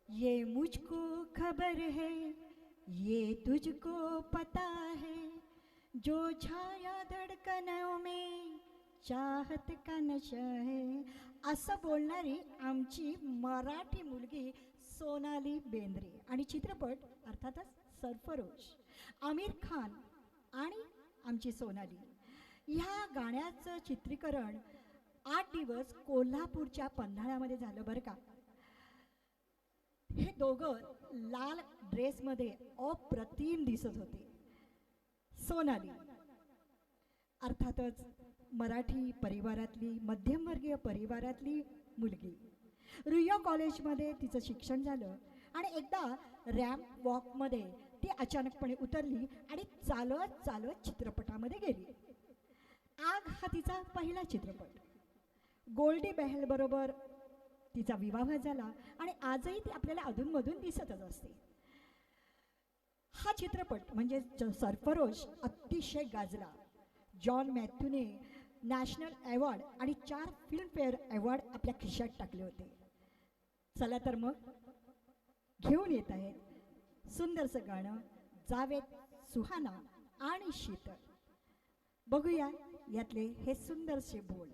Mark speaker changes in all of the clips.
Speaker 1: ये मुझको खबर है, ये तुझको पता है, जो छाया धडकनों में चाहत का नशा है. असं बोलणारी आमची मराठी मुलगी सोनाली बेंद्रे. आणि चित्रपट अर्थातच सरफरोश. आमिर खान आणि आमची सोनाली. ह्या गाण्याचं चित्रीकरण 8 दिवस कोल्हापूरच्या पन्हाळ्यामध्ये झालं बरं का. हे दोघं लाल ड्रेसमध्ये अप्रतिम दिसत होते. सोनाली अर्थातच मराठी परिवारातली, मध्यमवर्गीय परिवारातली मुलगी. रुईया कॉलेजमध्ये तिचं शिक्षण झालं आणि एकदा रॅम्प वॉकमध्ये ती अचानकपणे उतरली आणि चालत चालत चित्रपटामध्ये गेली. आग हा तिचा पहिला चित्रपट. गोल्डी बेहल बरोबर तिचा विवाह झाला आणि आजही ती आपल्याला अधूनमधून दिसतच असते. हा चित्रपट म्हणजे सरफरोश अतिशय गाजला. जॉन मॅथ्यूने नॅशनल अवॉर्ड आणि 4 फिल्मफेअर अवॉर्ड आपल्या खिशात टाकले होते. चला तर मग घेऊन येत आहेत सुंदरसं गाणं जावेद सुहाना आणि शीतल. बघूया यातले हे सुंदरसे बोल.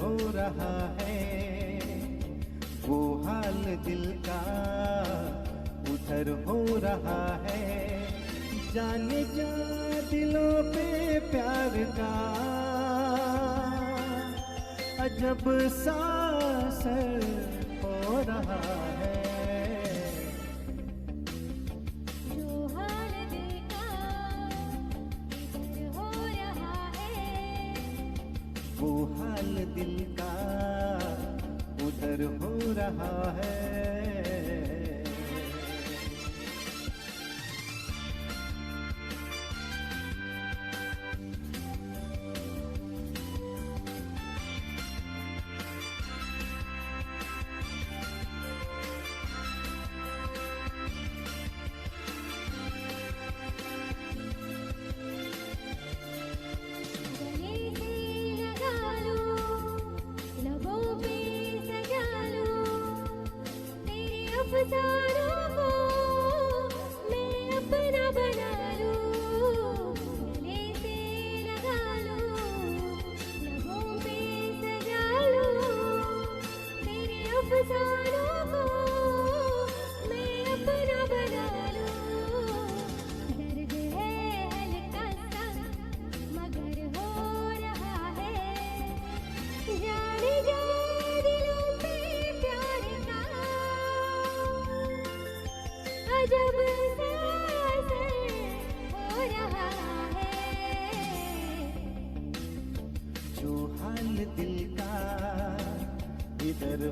Speaker 2: हो रहा है वो हाल दिल का उधर हो रहा है. जाने जा दिलों पे प्यार का अजब सा असर हो रहा है. वो हाल दिल का उधर हो रहा है.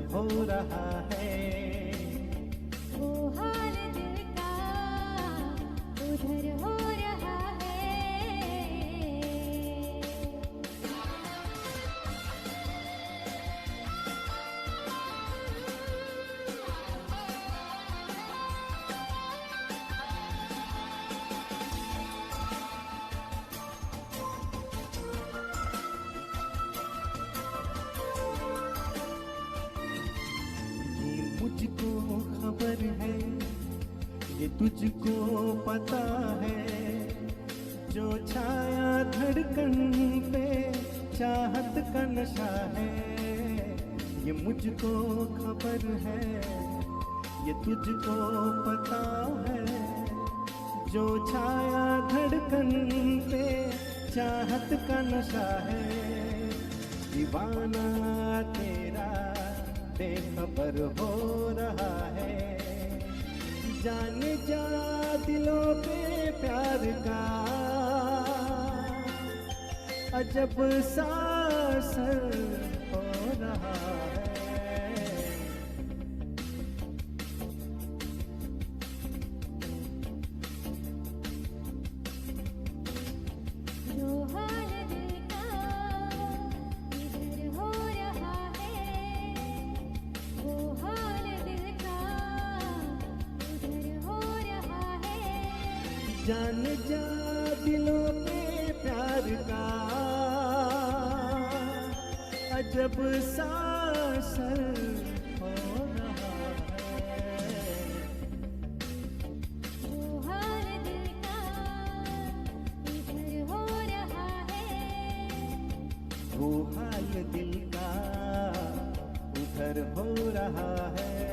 Speaker 2: हो रहा है
Speaker 3: वो हाल दिल का उधर हो रहा है.
Speaker 2: मुझको खबर है, ये तुझको पता है, जो छाया धड़ धड़कन पे चाहत का नशा है, ये मुझको खबर है, ये तुझको पता है। जो छाया धड़कन पे चाहत का नशा है, दीवाना तेरा बेखबर हो रहा है। जाने जा दिलों पे प्यार का अजब सा असर हो रहा है।
Speaker 3: जो हाल दिल का इधर हो रहा है, वो हाल दिल का उधर हो रहा है।
Speaker 2: जान जा दिलों पे प्यार का अजब सा असर हो रहा है।
Speaker 3: जो हाल दिल का इधर हो रहा है,
Speaker 2: वो हाल दिल का उधर हो रहा है।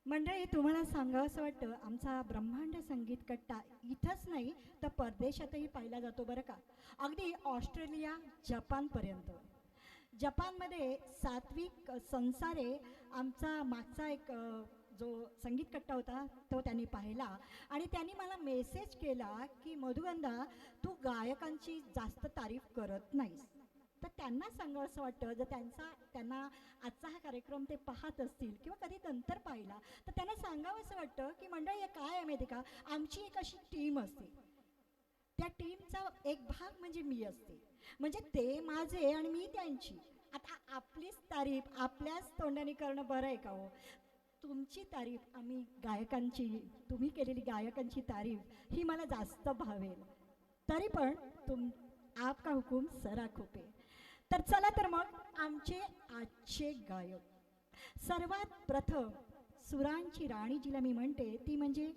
Speaker 1: मंडळी, तुम्हाला सांगावं असं वाटतं, आमचा ब्रह्मांड संगीत कट्टा इथंच नाही तर परदेशातही पाहिला जातो बरं का. अगदी ऑस्ट्रेलिया, जपानपर्यंत. जपानमध्ये सात्विक संसारे आमचा मागचा एक जो संगीत कट्टा होता तो त्यांनी पाहिला आणि त्यांनी मला मेसेज केला की मधुगंधा, तू गायकांची जास्त तारीफ करत नाहीस. तर त्यांना सांगावं असं वाटतं, जर त्यांना आजचा हा कार्यक्रम ते पाहत असतील किंवा कधी नंतर पाहिला तर त्यांना सांगावं असं वाटतं की मंडळी, हे काय आहे माहिती का, आमची एक अशी टीम असते, त्या टीमचा एक भाग म्हणजे मी असते, म्हणजे ते माझे आणि मी त्यांची. आता आपलीच तारीफ आपल्याच तोंडाने करणं बरं आहे का हो. तुमची तारीफ आम्ही गायकांची, तुम्ही केलेली गायकांची तारीफ ही मला जास्त भावेल. तरी पण आपका हुकूम सरा खुपे. तर चला तर मग आमचे आजचे गायक. सर्वात प्रथम सुरांची राणी जिला मी म्हणते ती म्हणजे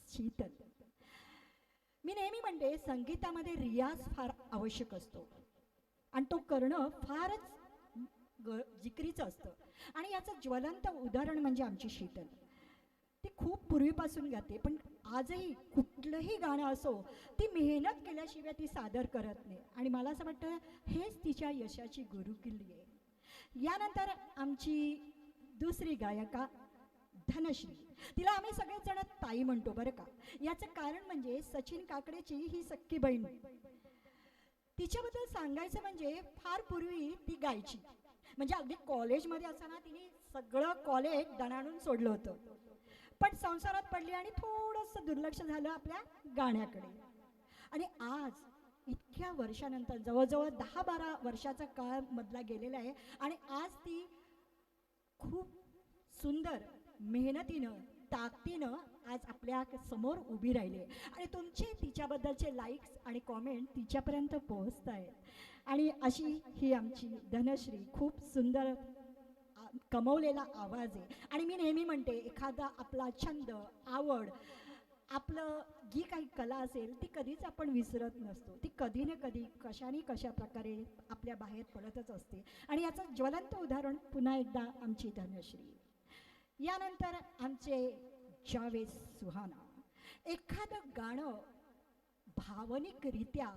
Speaker 1: शीतल. मी नेहमी म्हणते संगीतामध्ये रियाज फार आवश्यक असतो आणि तो करणं फारच जिकरीचं असतं. आणि याचं ज्वलंत उदाहरण म्हणजे आमची शीतल. ती खूप पूर्वीपासून गाते, पण आजही कुठलंही गाणं असो ती मेहनत केल्याशिवाय ती सादर करत नाही आणि मला असं वाटतं हेच तिच्या यशाची गुरुकिल्ली आहे. यानंतर आमची दुसरी गायिका धनश्री. तिला आम्ही सगळेजण ताई म्हणतो बरं का. याचं कारण म्हणजे सचिन काकडेची ही सख्खी बहीण. तिच्याबद्दल सांगायचं म्हणजे फार पूर्वी ती गायची, म्हणजे अगदी कॉलेजमध्ये असताना तिने सगळं कॉलेज दणाणून सोडलं होतं, पण संसारात पडली आणि थोडंसं दुर्लक्ष झालं आपल्या गाण्याकडे. आणि आज इतक्या वर्षानंतर जवळजवळ 10-12 वर्षाचा काळ मधला गेलेला आहे आणि आज ती खूप सुंदर मेहनतीनं ताकदीनं आज आपल्या समोर उभी राहिली आहे आणि तुमचे तिच्याबद्दलचे लाईक्स आणि कॉमेंट तिच्यापर्यंत पोहोचत आहेत. आणि अशी ही आमची धनश्री, खूप सुंदर कमवलेला आवाज आहे. आणि मी नेहमी म्हणते एखादा आपला छंद, आवड, आपलं जी काही कला असेल ती कधीच आपण विसरत नसतो. ती कधी ना कधी कशा प्रकारे आपल्या बाहेर पडतच असते आणि याचं ज्वलंत उदाहरण पुन्हा एकदा आमची धनश्री. यानंतर आमचे जावेद सुहाना. एखादं गाणं भावनिकरित्या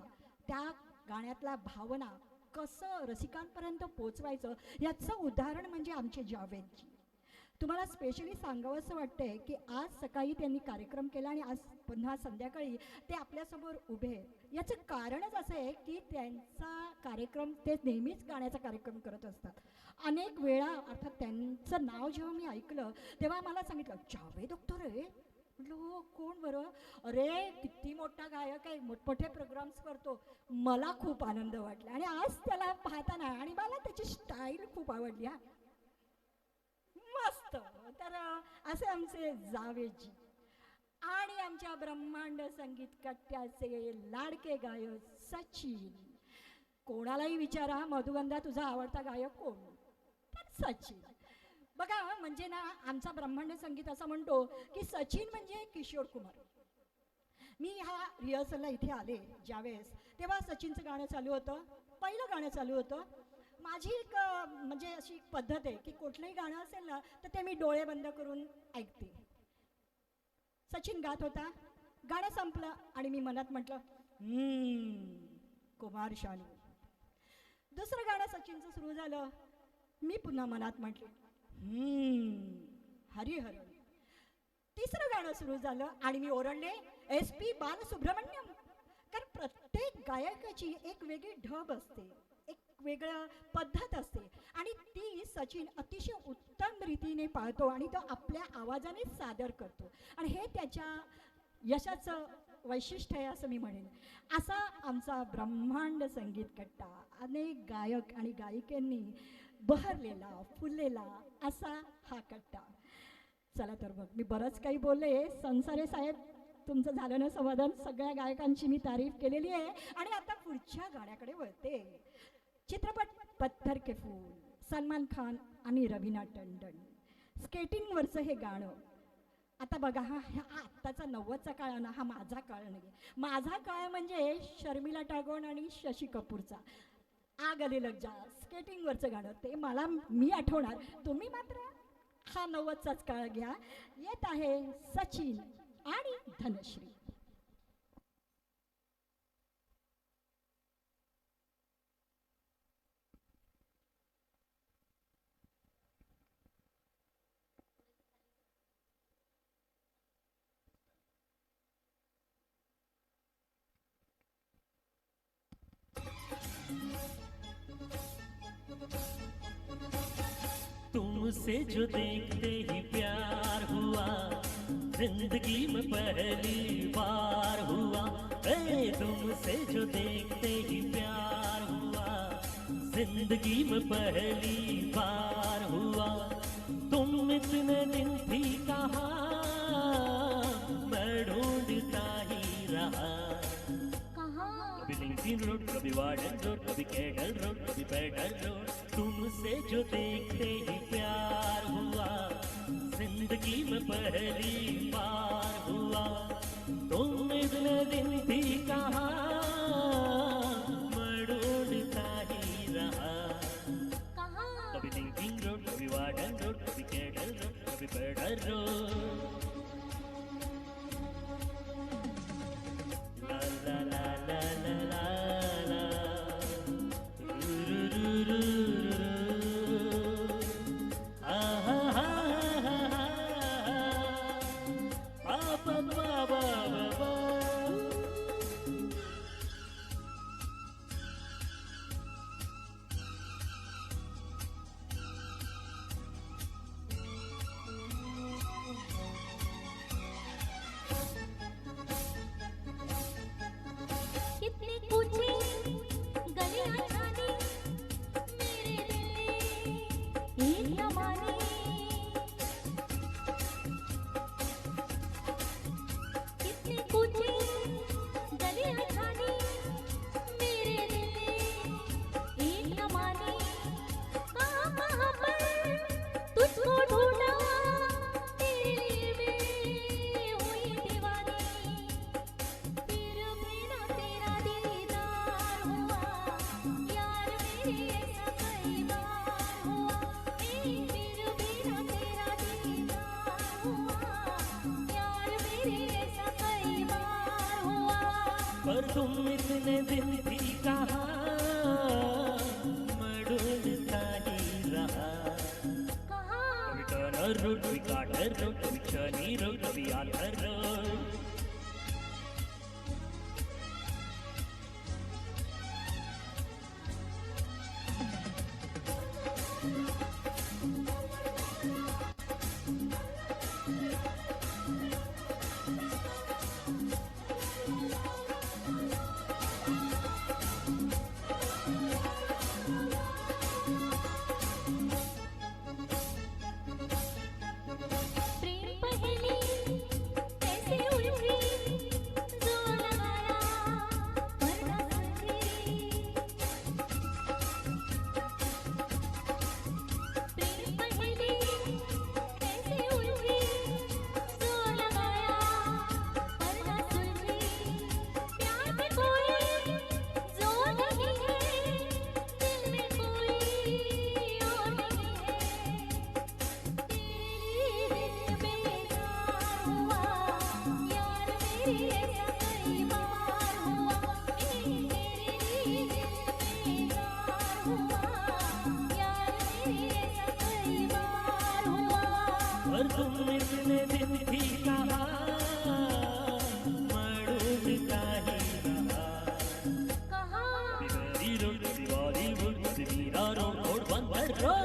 Speaker 1: त्या गाण्यातल्या भावना कसं रसिकांपर्यंत पोचवायचं याचं उदाहरण म्हणजे आमचे जावेदजी. तुम्हाला स्पेशली सांगावंसं वाटतंय की आज सकाळी त्यांनी कार्यक्रम केला आणि आज पुन्हा संध्याकाळी ते आपल्यासमोर उभे आहेत. याचं कारणच असं आहे की त्यांचा कार्यक्रम ते नेहमीच गाण्याचा कार्यक्रम करत असतात. अनेक वेळा अर्थात त्यांचं नाव जेव्हा मी ऐकलं तेव्हा मला सांगितलं, जावेद अख्तर रे. म्हटलं हो, कोण बरं? अरे किती मोठा गायक आहे, मोठमोठे प्रोग्राम्स करतो. मला खूप आनंद वाटला आणि आज त्याला पाहताना आणि मला त्याची स्टाईल खूप आवडली. हा मस्त. तर असे आमचे जावेदजी. आणि आमच्या ब्रह्मांड संगीत कट्ट्याचे लाडके गायक सचिन. कोणालाही विचारा मधुगंधा तुझा आवडता गायक कोण, तर सचिन. बघा म्हणजे ना आमचा ब्रह्मांड संगीत असं म्हणतो की सचिन म्हणजे किशोर कुमार. मी ह्या रिहर्सलला इथे आले ज्यावेळेस तेव्हा सचिनचं गाणं चालू होतं, पहिलं गाणं चालू होतं. माझी एक म्हणजे अशी एक पद्धत आहे की कुठलंही गाणं असेल ना तर ते मी डोळे बंद करून ऐकते. सचिन गात होता, गाणं संपलं आणि मी मनात म्हटलं कुमार शानू. दुसरं गाणं सचिनचं सुरू झालं, मी पुन्हा मनात म्हटलं हरिहरन. तिसरं गाणं सुरू झालं आणि मी ओरडले SP बालसुब्रमण्यम. कारण प्रत्येक गायकाची एक वेगळी ढब असते, एक वेगळं पद्धत असते आणि ती सचिन अतिशय उत्तम रीतीने पाळतो आणि तो आपल्या आवाजाने सादर करतो आणि हे त्याच्या यशाचं वैशिष्ट्य आहे असं मी म्हणेन. असा आमचा ब्रह्मांड संगीत कट्टा अनेक गायक आणि गायिकांनी बहरलेला फुललेला असा हा कट्टा. चला तर मग मी बरंच काही बोलले. संसारे साहेब तुमचं झालं ना समाधान. सगळ्या गायकांची मी तारीफ केलेली आहे आणि आता पुढच्या गाण्याकडे वळते. चित्रपट पत्थर के फूल, सलमान खान आणि रवीना टंडन. स्केटिंगवरचं हे गाणं. आता बघा हा आत्ताचा 90चा काळ ना, हा माझा काळ नाही. माझा काळ म्हणजे शर्मिला टागोर आणि शशी कपूरचा आग आले लग जा स्केटिंगवरचं गाणं. ते मी आठवणार, तुम्ही मात्र हा 90चाच काळ घ्या. येत आहे सचिन आणि धनश्री.
Speaker 4: तुमसे जो देखते ही प्यार हुआ, जिंदगी में पहली बार हुआ. तुमसे जो देखते ही प्यार हुआ, जिंदगी में पहली बार हुआ. तुम इतने दिन थी कहाँ, मैं ढूंढता ही रहा. कभी लिंकिन रोड, कभी वार्डन रोड, कभी कैडल रोड, कभी पैडल रोड. तुमसे जो देखते ही प्यार हुआ, जिंदगी में पहली बार हुआ. तुम इतने दिन थी कहाँ, मैं ढूंढता ही रहा. कभी लिंकिन रोड, कभी वार्डन रोड, कभी कैडल रोड, कभी Peddar Road. La la la la la la la. Ah ah ah ah. Ba ba ba ba ba.
Speaker 3: कितनी ऊंची गलियां जानी मेरे दिल ने एक न मानी. कितनी ऊंची गलियां जानी मेरे दिल ने एक न मानी. कहाँ कहाँ पर तुझको ढूंढा, तेरे लिए मैं हुई दीवानी. फिर भी ना तेरा दीदार हुआ, यार मेरे ऐसा कई बार हुआ. फिर भी ना तेरा दीदार हुआ, यार मेरे ऐसा कई बार हुआ.
Speaker 4: पर तुम इतने दिन थी कहाँ, मैं ढूंढता ही रहा. कभी टर्नर रोड, कभी कार्टर रोड, कभी शनी रोड, कभी आर्थर रोड.
Speaker 3: प्रेम पहली ऐसे उलझी मेरी ऐसा कई बार हुआ, तेरे लिए दिल बेजार हुआ, यार मेरी ऐसा कई बार हुआ।
Speaker 4: और तुमने इतने दिन भी कहा मरूद का ही रहा।
Speaker 3: कहाँ
Speaker 4: कभी रोड कभी बॉलीवुड कभी मीरा रोड रोड बंदर रोड।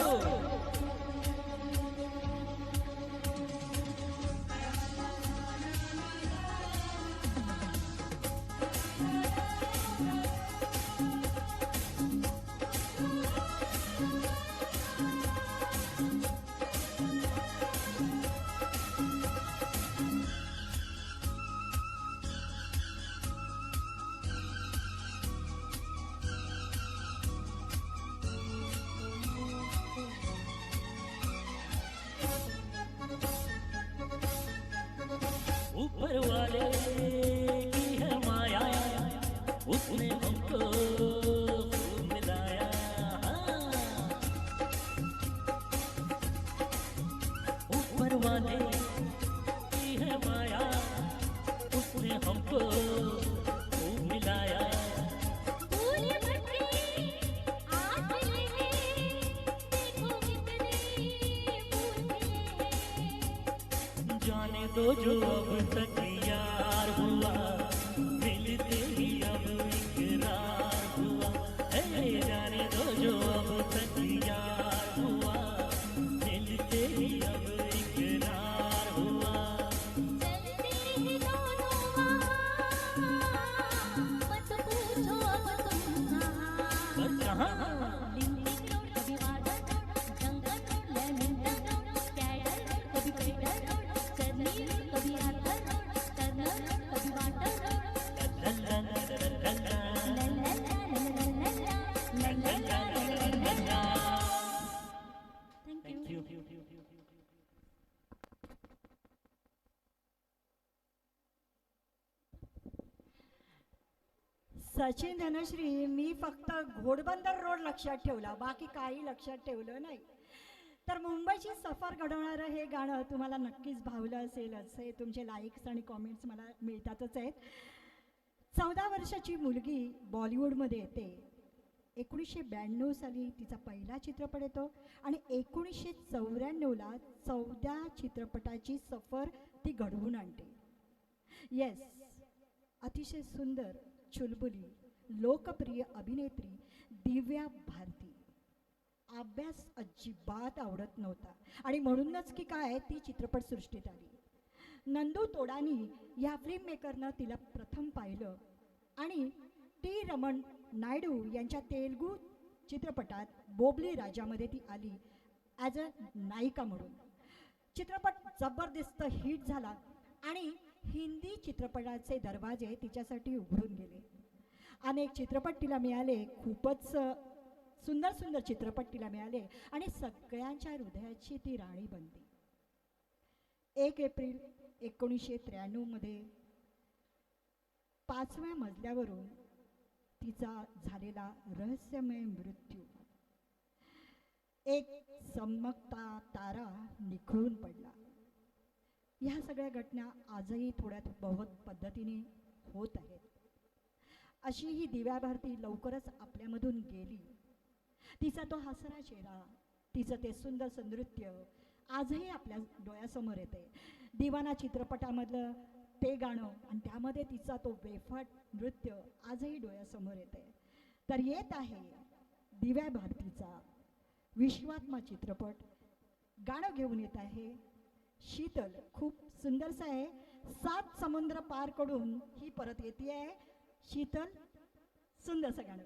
Speaker 4: ऊपर वाले की है माया, उसने हमको खूब मिलाया। ऊपर वाले की है माया, उसने हमको खूब मिलाया।
Speaker 3: फूल भटके आज मिले हैं, देखो कितने फूल खिले हैं।
Speaker 4: जाने दो जो अब तक यार हुआ, मिलते ही अब इकरार हुआ। हे जाने दो जो अब तक यार हुआ, मिलते ही अब इकरार हुआ।
Speaker 3: चलते हैं दोनों वहाँ, मत पूछो अब तुम कहाँ।
Speaker 4: पर कहाँ
Speaker 3: लिंक रोड कभी वाटर रोड, जंगल road, Lamington road, Cadell road कभी पेडल रोड, चर्नी रोड कभी आर्थर रोड, टर्नर रोड कभी वाटर रोड। ला ला ला ला ला ला ला ला ला। Thank you.
Speaker 1: सचिन धनश्री, मी फक्त घोडबंदर रोड लक्षात ठेवला, बाकी काही लक्षात ठेवलं नाही. तर मुंबईची सफर घडवणारं हे गाणं तुम्हाला नक्कीच भावलं असेल, असे तुमचे लाईक्स आणि कॉमेंट्स मला मिळतातच आहेत. 14 वर्षाची मुलगी बॉलिवूडमध्ये येते. 1992 साली तिचा पहिला चित्रपट येतो आणि 1994ला 14 चित्रपटाची सफर ती घडवून आणते. येस, अतिशय सुंदर, चुलबुली, लोकप्रिय अभिनेत्री दिव्या भारती. अभ्यास अजिबात आवडत नव्हता आणि म्हणूनच की काय ती चित्रपटसृष्टीत आली. नंदू तोडानी या फिल्म मेकरनं तिला प्रथम पाहिलं आणि टी रमण नायडू यांच्या तेलुगू चित्रपटात बोबली राजामध्ये ती आली ॲज अ नायिका म्हणून. चित्रपट जबरदस्त हिट झाला आणि हिंदी चित्रपटाचे दरवाजे तिच्यासाठी उघडून गेले. अनेक चित्रपट तिला मिळाले, खूपच सुंदर सुंदर चित्रपट तिला मिळाले आणि सगळ्यांच्या हृदयाची ती राणी बनली. 1 एप्रिल 1993मध्ये 5व्या मजल्यावरून तिचा झालेला रहस्यमय मृत्यू. एक चमकता तारा निखळून पडला. ह्या सगळ्या घटना आजही थोड्यात बहुत पद्धतीने होत आहेत. अशी ही दिव्या भारती लवकरच आपल्यामधून गेली. तिचा तो हसरा चेहरा, तिचं ते सुंदर नृत्य आजही आपल्या डोळ्यासमोर येते. दिवाना चित्रपटामधलं ते गाणं आणि त्यामध्ये तिचा तो बेफाट नृत्य आजही डोळ्यासमोर येते. तर येत आहे दिव्या भारतीचा विश्वात्मा चित्रपट. गाणं घेऊन येत आहे शीतल. खूप सुंदरसं आहे. 7 समुद्र पार करून ही परत येते आहे शीतल. सुंदरसं गाणं.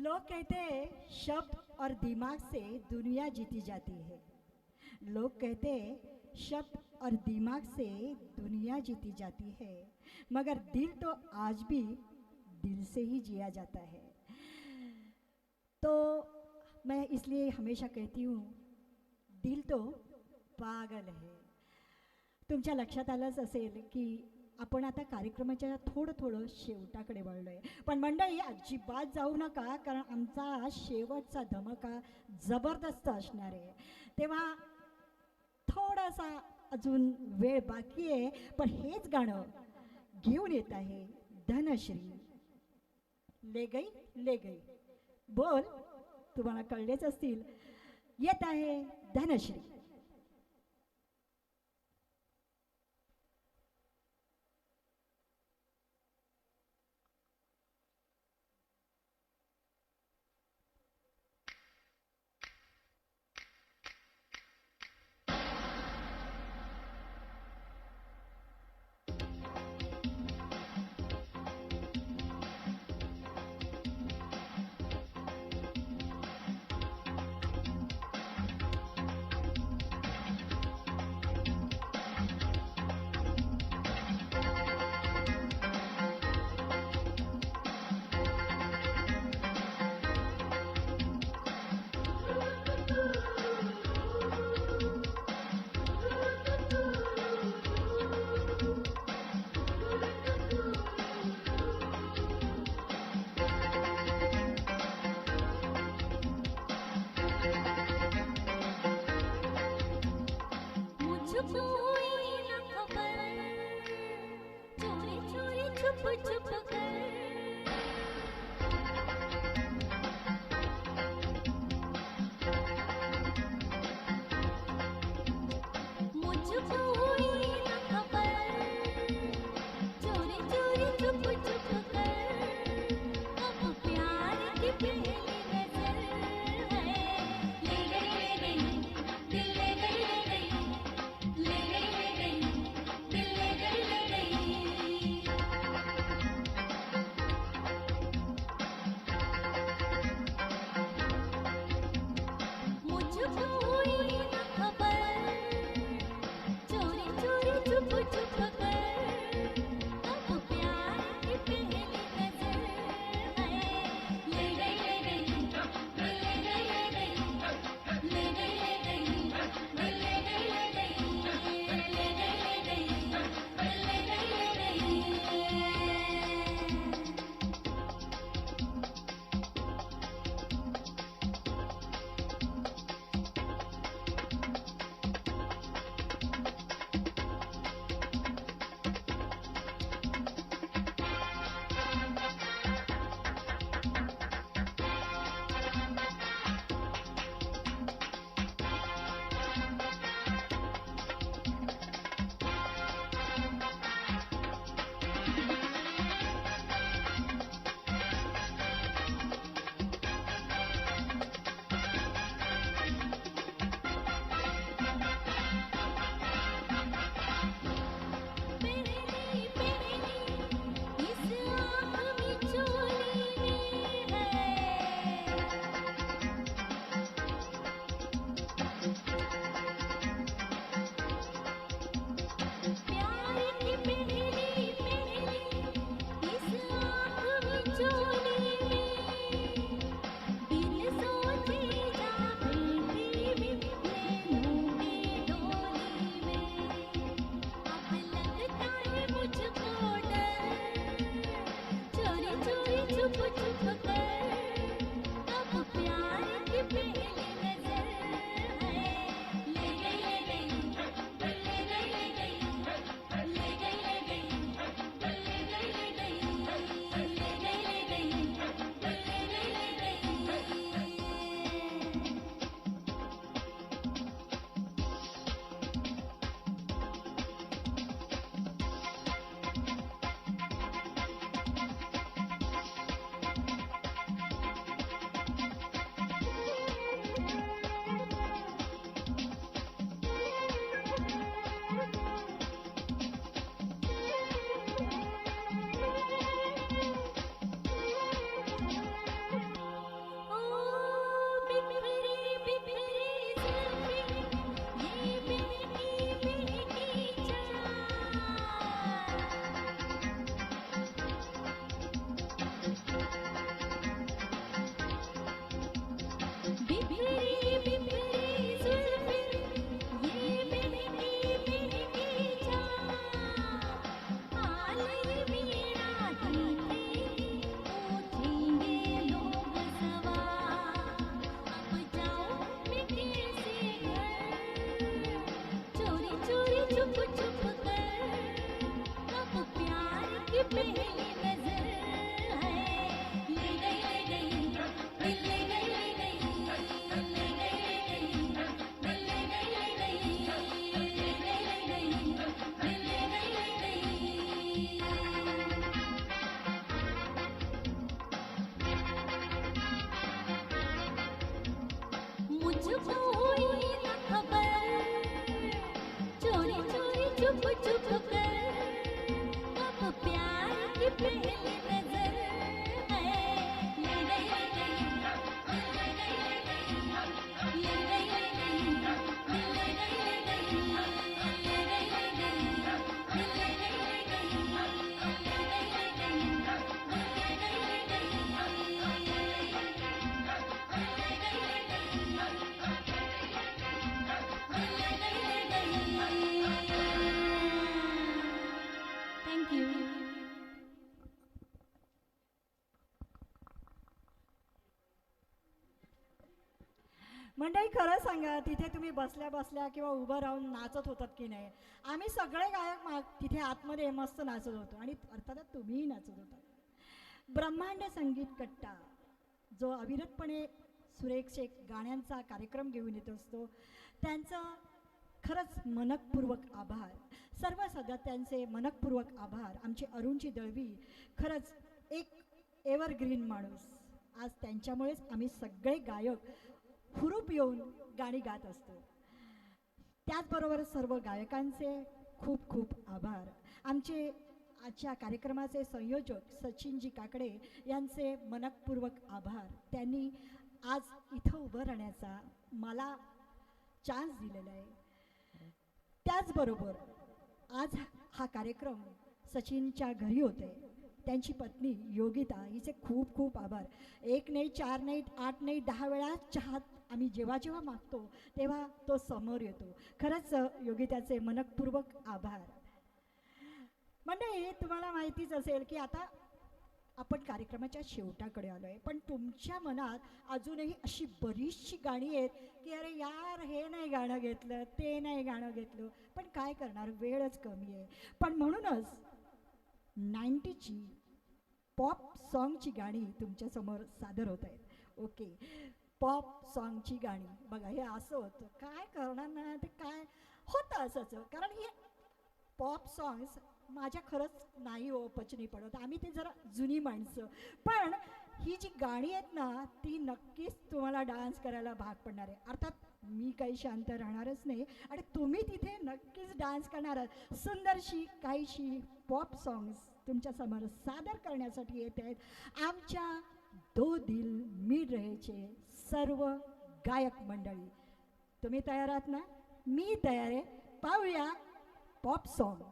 Speaker 1: लोग कहते हैं शब्द और दिमाग से दुनिया जीती जाती है। लोग कहते हैं शब्द और दिमाग से दुनिया जीती जाती है, मगर दिल तो आज भी दिल से ही जिया जाता है। तो मैं इसलिए हमेशा कहती हूँ, दिल तो पागल है। तुमच्या लक्षात आलंच असेल की आपण आता कार्यक्रमाच्या थोडं थोडं शेवटाकडे वळलो आहे, पण मंडळी अजिबात जाऊ नका, कारण आमचा शेवटचा धमाका जबरदस्त असणार आहे। तेव्हा थोडासा अजून वेळ बाकी आहे, पण हेच गाणं घेऊन येत आहे धनश्री। ले गई बोल, तुम्हाला कळलेच असतील, येत आहे धनश्री।
Speaker 3: मुझको ये न खबर, चोरी चोरी छुप छुप कर मुझको ये न खबर, चोरी चोरी छुप छुप कर अब प्यार की पहली नजर है। ले गई दिल ले गई ले गई दिल ले गई।
Speaker 1: खरं सांगा, तिथे तुम्ही बसल्या बसल्या किंवा उभं राहून नाचत होतात की नाही? आम्ही सगळे गायक तिथे आतमध्ये मस्त नाचत होतो आणि अर्थातच तुम्हीही नाचत होतात. ब्रह्मांड संगीत कट्टा जो अविरतपणे सुरेख गाण्यांचा कार्यक्रम घेऊन येत असतो, त्यांचं खरंच मनपूर्वक आभार. सर्व सदस्यांचे मनपूर्वक आभार. आमची अरुणची दळवी खरंच एक एव्हरग्रीन माणूस. आज त्यांच्यामुळेच आम्ही सगळे गायक हुरूप येऊन गाणी गात असतो. त्याचबरोबर सर्व गायकांचे खूप खूप आभार. आमचे आजच्या कार्यक्रमाचे संयोजक सचिनजी काकडे यांचे मनपूर्वक आभार. त्यांनी आज इथं उभं राहण्याचा मला चान्स दिलेला आहे. त्याचबरोबर आज हा कार्यक्रम सचिनच्या घरी होते. त्यांची पत्नी योगिता हिचे खूप खूप आभार. 1 नाही, 4 नाही, 8 नाही, 10 वेळा चहा आम्ही जेव्हा जेव्हा मागतो तेव्हा तो समोर येतो. खरंच योगिताचे मनपूर्वक आभार. मंडळी, तुम्हाला माहितीच असेल की आता आपण कार्यक्रमाच्या शेवटाकडे आलो आहे, पण तुमच्या मनात अजूनही अशी बरीचशी गाणी आहेत की अरे यार, हे नाही गाणं घेतलं, ते नाही गाणं घेतलं, पण काय करणार, वेळच कमी आहे. पण म्हणूनच 90ची पॉप सॉन्गची गाणी तुमच्यासमोर सादर होत आहेत. ओके, पॉप सॉन्गची गाणी बघा, हे असं होतं, काय करणार ना, ते काय होतं असंच, कारण हे पॉप सॉंग्स माझ्या खरंच नाही हो पचनी पडत. आम्ही ते जरा जुनी माणसं, पण ही जी गाणी आहेत ना, ती नक्कीच तुम्हाला डान्स करायला भाग पडणार आहे. अर्थात मी काही शांत राहणारच नाही आणि तुम्ही तिथे नक्कीच डान्स करणार आहात. सुंदरशी काहीशी पॉप सॉंग्स तुमच्यासमोर सादर करण्यासाठी येत आहेत आमच्या दो दिल मिल रहेचे सर्व गायक मंडळी. तुम्ही तयार आहात ना? मी तयार आहे. पाहूया पॉप सॉंग्स.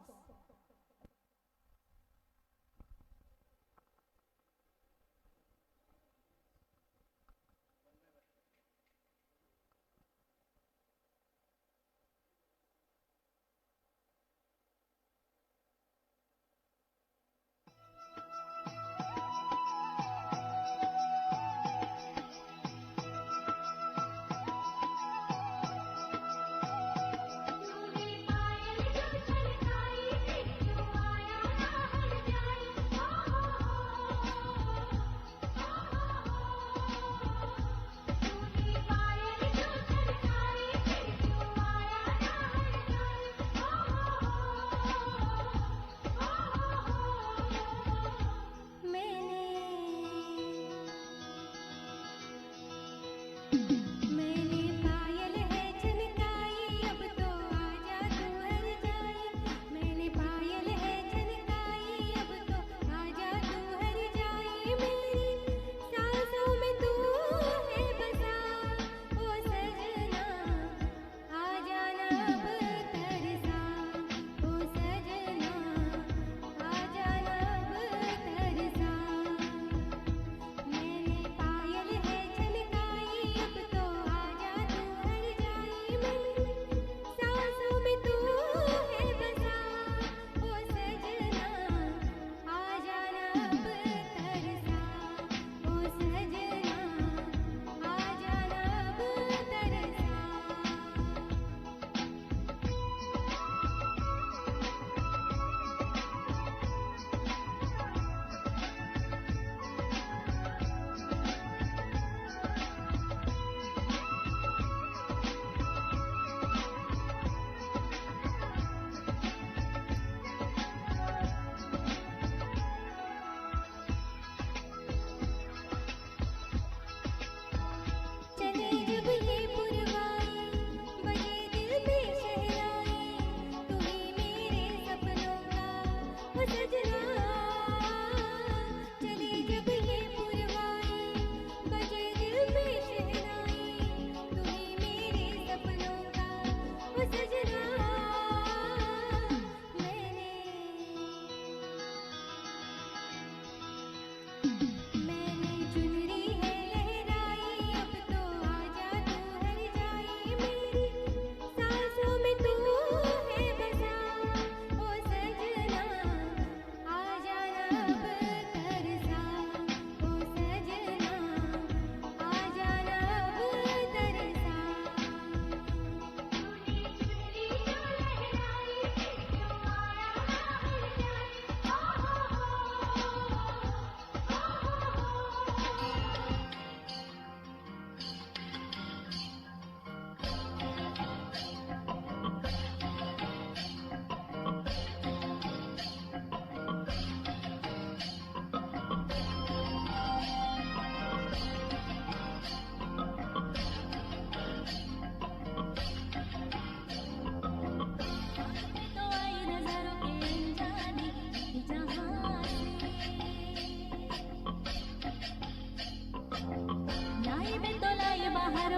Speaker 5: मैंने चुनरी है लहराई, अब तो आजा तू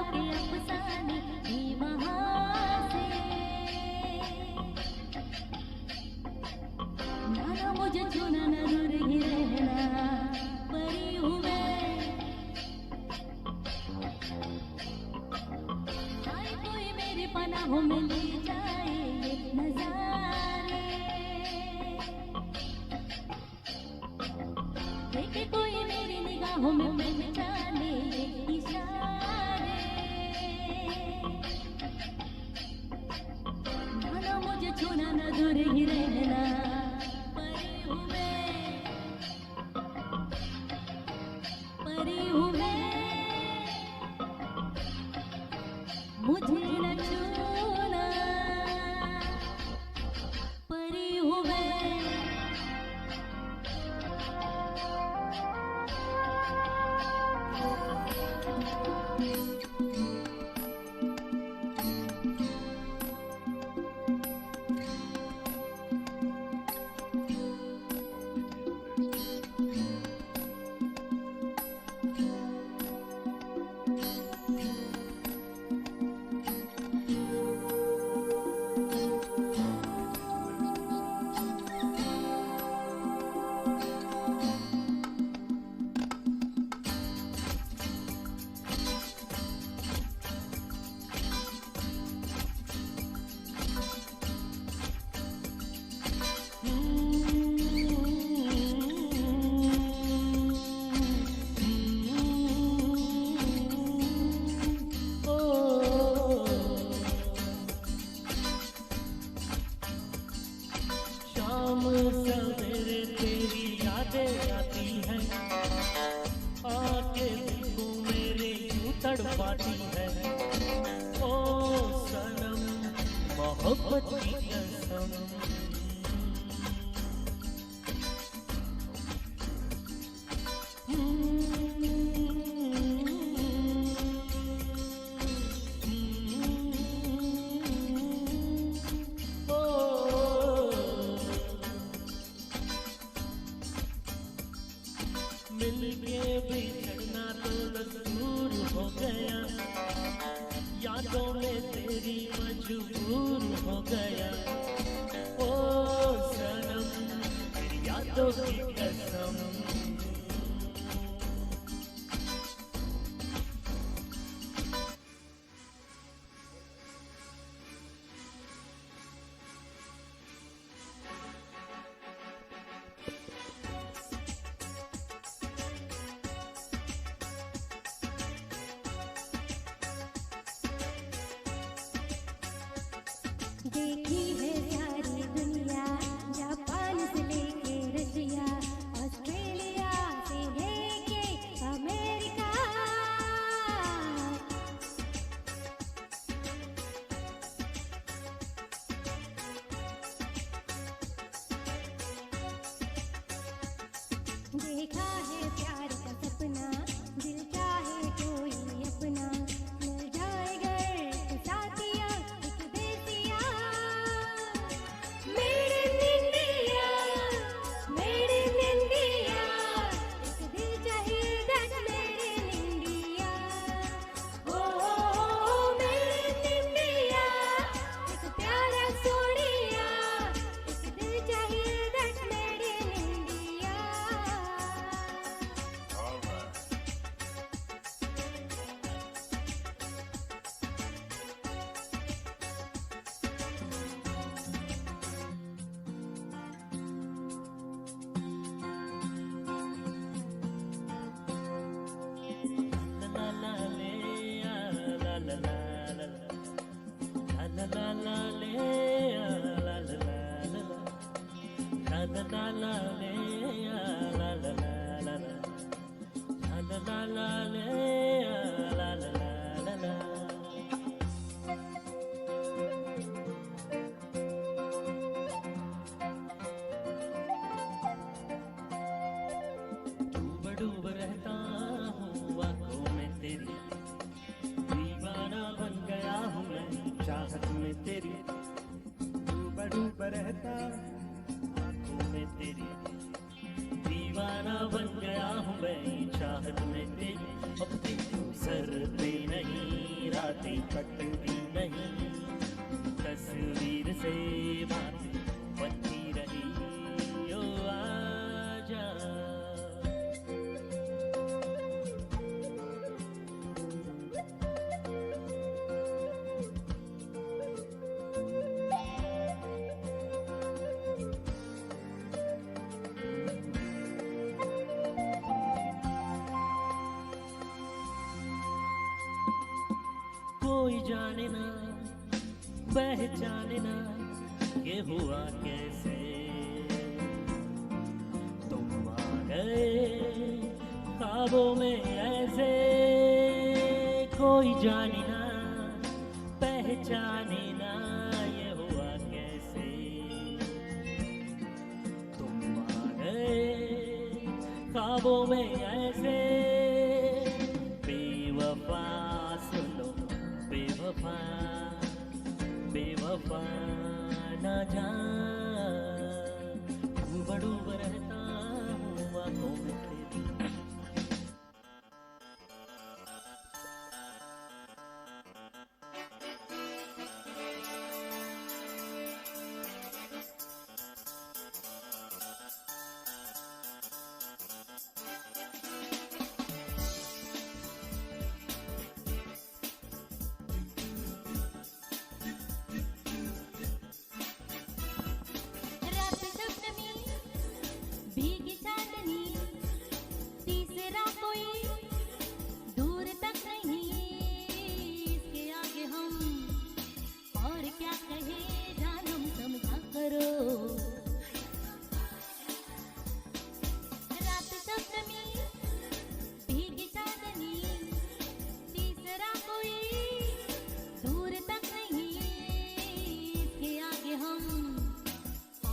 Speaker 3: सितारों के अफसाने भी वहाँ से। ना मुझे छूना ना दूर ही रहना, परी हूँ मैं। आए कोई मेरे पनाहों में ले जाए ये नजारे, देखे कोई मेरी निगाहों में पहचाने ये इशारे। ना मुझे छूना ना दूर ही रहना, परी हूँ मैं, परी हूँ मैं। मुझे न छूना, परी हूँ मैं।
Speaker 4: शाम सवेरे तेरी यादें आती हैं, आके दिल को मेरे यूं तड़पाती है। ओ सनम मोहब्बत की कसम, मिलके बिछड़ना तो दस्तूर हो गया, यादों में तेरी मजबूर हो गया। ओ सनम तेरी यादों की कसम,
Speaker 3: देखी है सारी दुनिया, जापान से लेके रशिया, ऑस्ट्रेलिया से लेके अमेरिका। देखा है प्यार का सपना, दिल चाहे कोई अपना, मिल जाए घर साथिया एक देसिया। Made in India, made in India, एक दिल चाहिए दैट मेड इन इंडिया। ओ मेड इन इंडिया, एक प्यारा सोनिया, एक दिल चाहिए दैट मेड इन इंडिया।
Speaker 4: ला ला ले आ, ला ला ला ला ला, ला ला ला ले आ, ला ला ला ला ला, ला ला ला ले आ, ला ला ला ला ला, ला ला ला ले आ, ला ला ला ला ला। डूब डूब रहता हूँ आंखों में तेरी, दीवाना बन गया हूँ मैं चाहत में तेरी।
Speaker 2: डूबा डूबा रहता
Speaker 4: आंखों में तेरी, दीवाना बन गया हूँ मैं चाहत में तेरी। अब तेरे सर पे नहीं यादें कटती नहीं, तस्वीर से बात बनती रही, ओ आजा। कोई जाने ना पहचाने ना ये हुआ कैसे, तुम आ गए ख्वाबों में ऐसे। कोई जाने ना पहचाने ना ये हुआ कैसे, तुम आ गए ख्वाबों में ऐसे। बेवफा सुनो बेवफा, बेवफा ना जान, डूब रहता हूँ आँखों में तेरी।
Speaker 3: रात सप्तमी भीगी चांदनी, तीसरा कोई दूर तक नहीं, इसके आगे हम और क्या कहे जानम समझा करो। रात सप्तमी भीगी चांदनी, तीसरा कोई दूर तक नहीं, इसके आगे हम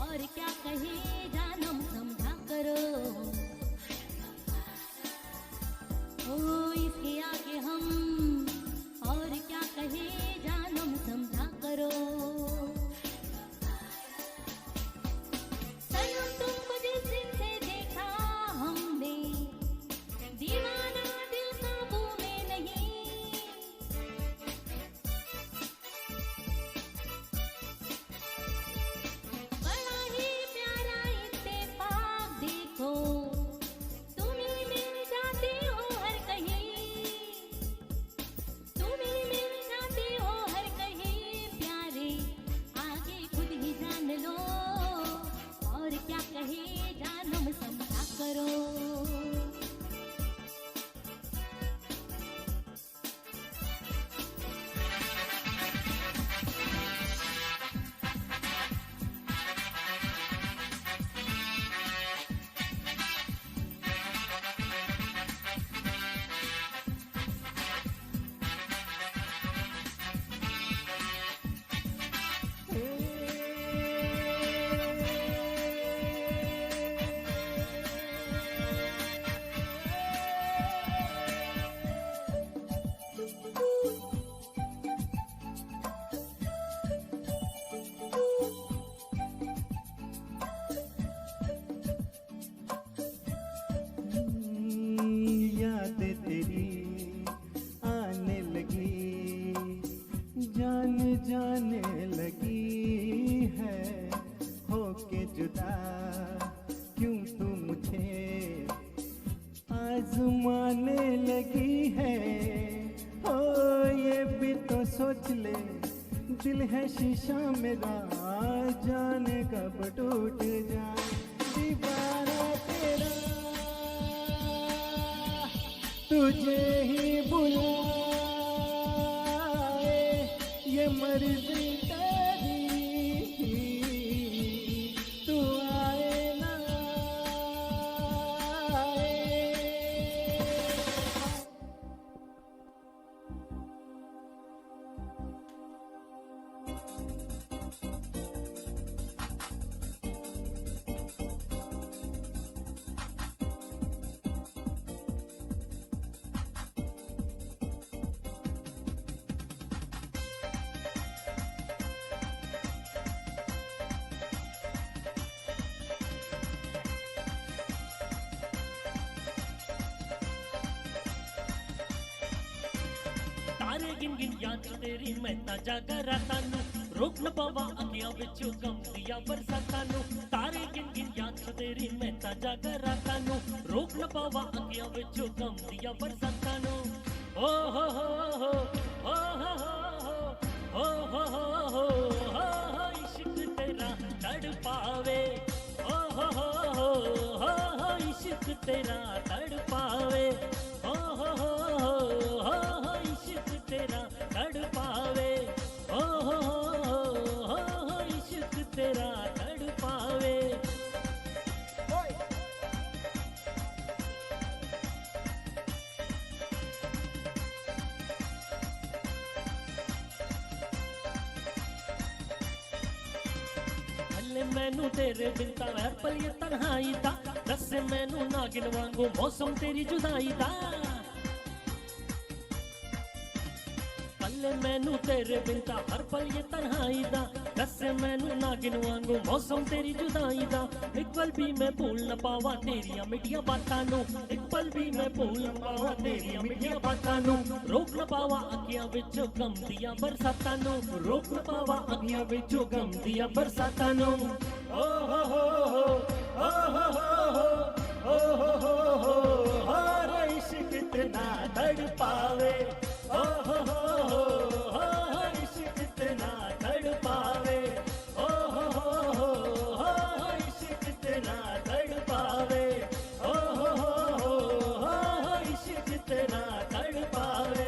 Speaker 3: और क्या कहे जानम समझा करो। ओ इसके आगे हम और क्या कहे जानम समझा करो। सनम तुमको जिस दिन से देखा हमने, दीवाना दिल काबू में नहीं। बड़ा ही प्यारा इत्तेफाक देखो, तुम ही मिल जाते हो हर कहीं, तुम ही मिल जाते हो हर कहीं। प्यारे आगे खुद ही जान लो, और क्या कहे जानम समझा करो।
Speaker 2: यादें तेरी आने लगी, जान जाने लगी है। होके जुदा क्यों तू मुझे आजमाने लगी है। ओ ये भी तो सोच ले, दिल है शीशा मेरा, जाने कब टूट जाए। दीवाना तेरा तुझे ही बुलाए, ये मर्जी तेरी, तू आए ना आए।
Speaker 4: तारे गिन गिन याद तेरी मैं ताजा कराता नू रोक न पावा अखियां विचों गम दिया बरसाता नू तारे गिन गिन याद तेरी मैं ताजा कराता नू रोक न पावा अखियां विचों गम दिया बरसाता नू ओ हो हो ओ हो हो इश्क तेरा तड़पावे ओ हो इश्क तेरा तड़पावे ओ हो इश्क तेरा तड़पावे ओ हो इश्क तेरा तड़पावे भले मैनू तेरे बिन ता हर पल ये तन्हाई दा दसे मैनू नागिन वांगू मौसम तेरी जुदाई दा भले मैनू तेरे बिन ता हर पल ये तन्हाई दा दसे मैनू नागिन वांगू मौसम तेरी जुदाई दा एक पल भी मैं भूल न पावा तेरिया मिठिया बातां नू एक पल भी मैं भूल न पावा तेरिया मिठिया बातां नू रोक न पावा अखियां विचों गम दिया बरसातां नू रोक न पावा अखियां विचों गम दिया बरसातां नू ओ हो ओ हो इश्क कितना तड़पावे ओ हो इश्क कितना तड़पावे ओ हो इश्क कितना तड़पावे ओ हो इश्क कितना तड़पावे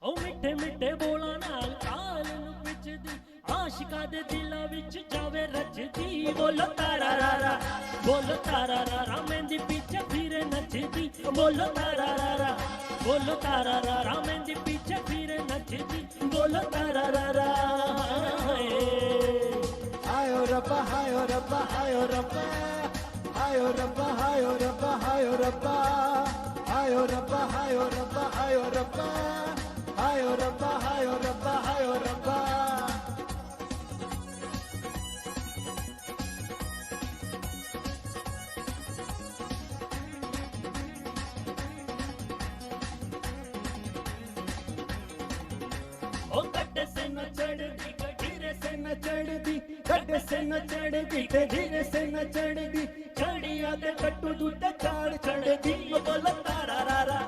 Speaker 4: ओ मिठे मिठे बोला नाल काल नु पिचदी आशिका दे दिलां विच जावे रचदी बोलो तारा रा मेंदी पीछे फिरे नचदी बोलो तारा रा मेंदी पीछे फिरे नचदी बोलो तारा रा
Speaker 2: हायो रब्बा हायो रब्बा हायो रब्बा हायो रब्बा हायो रब्बा हायो रब्बा हायो रब्बा हायो रब्बा हायो रब्बा हायो रब्बा हायो रब्बा हायो रब्बा
Speaker 4: ओ गड्ढे से न चढ़दी गड्ढे से न चढ़दी
Speaker 2: गड्ढे से न चढ़दी ते धीरे से न चढ़दी
Speaker 4: चढ़िया ते कट्टू दूटे चाड़ चढ़दी बोलो तारा रा